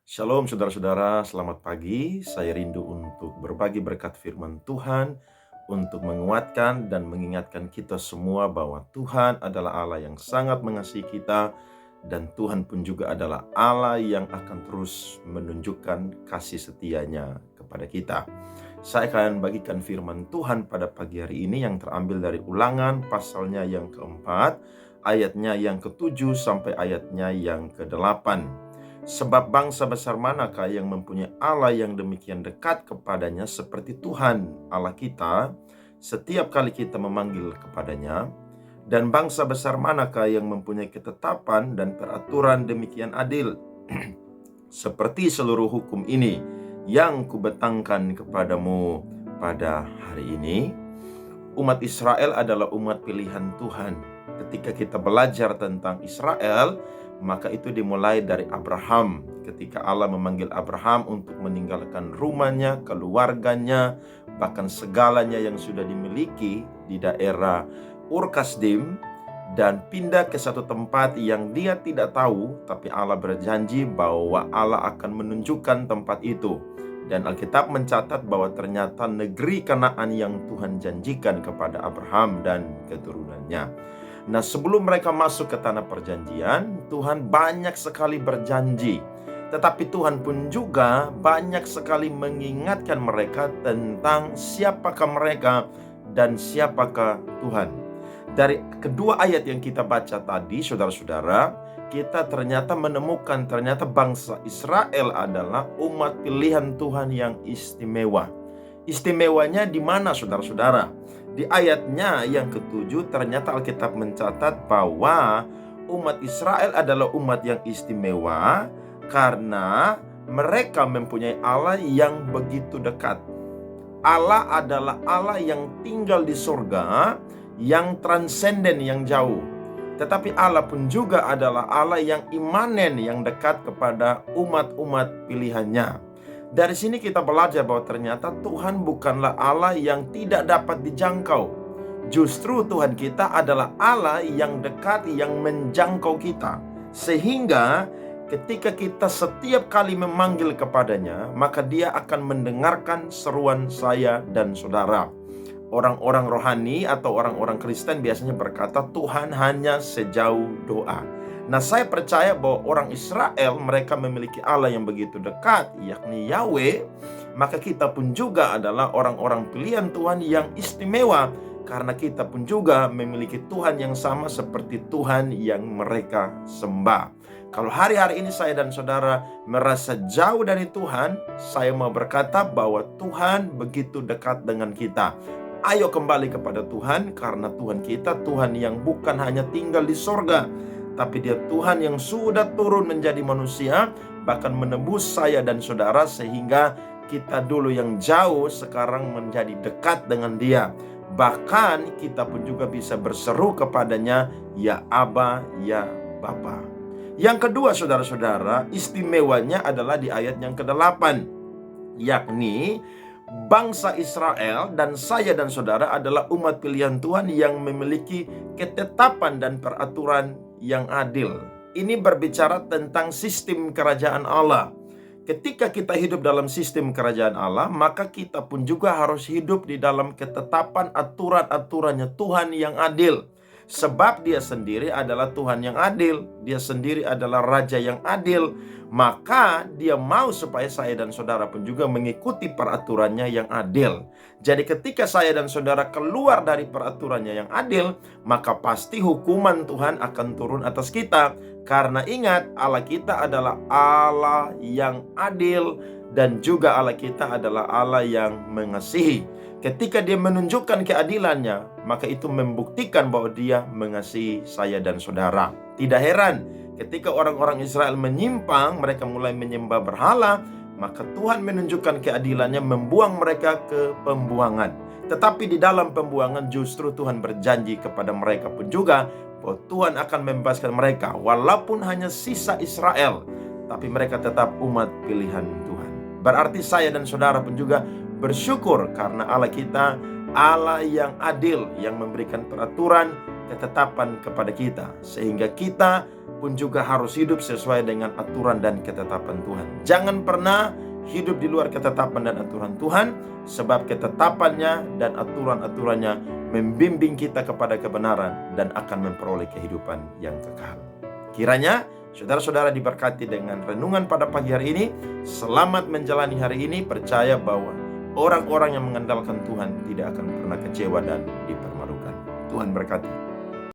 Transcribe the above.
Shalom saudara-saudara, selamat pagi. Saya rindu untuk berbagi berkat firman Tuhan, untuk menguatkan dan mengingatkan kita semua bahwa Tuhan adalah Allah yang sangat mengasihi kita, dan Tuhan pun juga adalah Allah yang akan terus menunjukkan kasih setianya kepada kita. Saya akan bagikan firman Tuhan pada pagi hari ini yang terambil dari Ulangan pasalnya yang keempat, ayatnya yang ketujuh sampai ayatnya yang kedelapan. Sebab bangsa besar manakah yang mempunyai Allah yang demikian dekat kepadanya seperti Tuhan Allah kita setiap kali kita memanggil kepadanya? Dan bangsa besar manakah yang mempunyai ketetapan dan peraturan demikian adil seperti seluruh hukum ini yang kubentangkan kepadamu pada hari ini? Umat Israel adalah umat pilihan Tuhan. Ketika kita belajar tentang Israel, maka itu dimulai dari Abraham. Ketika Allah memanggil Abraham untuk meninggalkan rumahnya, keluarganya, bahkan segalanya yang sudah dimiliki di daerah Ur Kasdim, dan pindah ke satu tempat yang dia tidak tahu, tapi Allah berjanji bahwa Allah akan menunjukkan tempat itu. Dan Alkitab mencatat bahwa ternyata negeri Kanaan yang Tuhan janjikan kepada Abraham dan keturunannya. Nah, sebelum mereka masuk ke tanah perjanjian, Tuhan banyak sekali berjanji. Tetapi Tuhan pun juga banyak sekali mengingatkan mereka tentang siapakah mereka dan siapakah Tuhan. Dari kedua ayat yang kita baca tadi, saudara-saudara, kita ternyata menemukan bangsa Israel adalah umat pilihan Tuhan yang istimewa. Istimewanya di mana, saudara-saudara? Di ayatnya yang ketujuh ternyata Alkitab mencatat bahwa umat Israel adalah umat yang istimewa karena mereka mempunyai Allah yang begitu dekat. Allah adalah Allah yang tinggal di surga, yang transenden, yang jauh. Tetapi Allah pun juga adalah Allah yang imanen, yang dekat kepada umat-umat pilihannya. Dari sini kita belajar bahwa ternyata Tuhan bukanlah Allah yang tidak dapat dijangkau. Justru Tuhan kita adalah Allah yang dekat, yang menjangkau kita. Sehingga ketika kita setiap kali memanggil kepadanya, maka dia akan mendengarkan seruan saya dan saudara. Orang-orang rohani atau orang-orang Kristen biasanya berkata Tuhan hanya sejauh doa. Nah, saya percaya bahwa orang Israel mereka memiliki Allah yang begitu dekat, yakni Yahweh. Maka kita pun juga adalah orang-orang pilihan Tuhan yang istimewa, karena kita pun juga memiliki Tuhan yang sama seperti Tuhan yang mereka sembah. Kalau hari-hari ini saya dan saudara merasa jauh dari Tuhan, saya mau berkata bahwa Tuhan begitu dekat dengan kita. Ayo kembali kepada Tuhan, karena Tuhan kita Tuhan yang bukan hanya tinggal di sorga, tapi dia Tuhan yang sudah turun menjadi manusia, bahkan menebus saya dan saudara, sehingga kita dulu yang jauh sekarang menjadi dekat dengan dia. Bahkan kita pun juga bisa berseru kepadanya, ya Aba, ya Bapa. Yang kedua, saudara-saudara, istimewanya adalah di ayat yang ke-8, yakni bangsa Israel dan saya dan saudara adalah umat pilihan Tuhan yang memiliki ketetapan dan peraturan yang adil. Ini berbicara tentang sistem kerajaan Allah. Ketika kita hidup dalam sistem kerajaan Allah, maka kita pun juga harus hidup di dalam ketetapan aturan-aturannya Tuhan yang adil. Sebab dia sendiri adalah Tuhan yang adil, dia sendiri adalah Raja yang adil. Maka dia mau supaya saya dan saudara pun juga mengikuti peraturannya yang adil. Jadi ketika saya dan saudara keluar dari peraturannya yang adil, maka pasti hukuman Tuhan akan turun atas kita. Karena ingat, Allah kita adalah Allah yang adil, dan juga Allah kita adalah Allah yang mengasihi. Ketika dia menunjukkan keadilannya, maka itu membuktikan bahwa dia mengasihi saya dan saudara. Tidak heran ketika orang-orang Israel menyimpang, mereka mulai menyembah berhala, maka Tuhan menunjukkan keadilannya, membuang mereka ke pembuangan. Tetapi di dalam pembuangan justru Tuhan berjanji kepada mereka pun juga bahwa Tuhan akan membebaskan mereka. Walaupun hanya sisa Israel, tapi mereka tetap umat pilihan Tuhan. Berarti saya dan saudara pun juga bersyukur karena Allah kita Allah yang adil, yang memberikan peraturan, ketetapan kepada kita, sehingga kita pun juga harus hidup sesuai dengan aturan dan ketetapan Tuhan. Jangan pernah hidup di luar ketetapan dan aturan Tuhan, sebab ketetapannya dan aturan-aturannya membimbing kita kepada kebenaran dan akan memperoleh kehidupan yang kekal. Kiranya saudara-saudara diberkati dengan renungan pada pagi hari ini. Selamat menjalani hari ini, percaya bahwa orang-orang yang mengandalkan Tuhan tidak akan pernah kecewa dan dipermalukan. Tuhan berkati.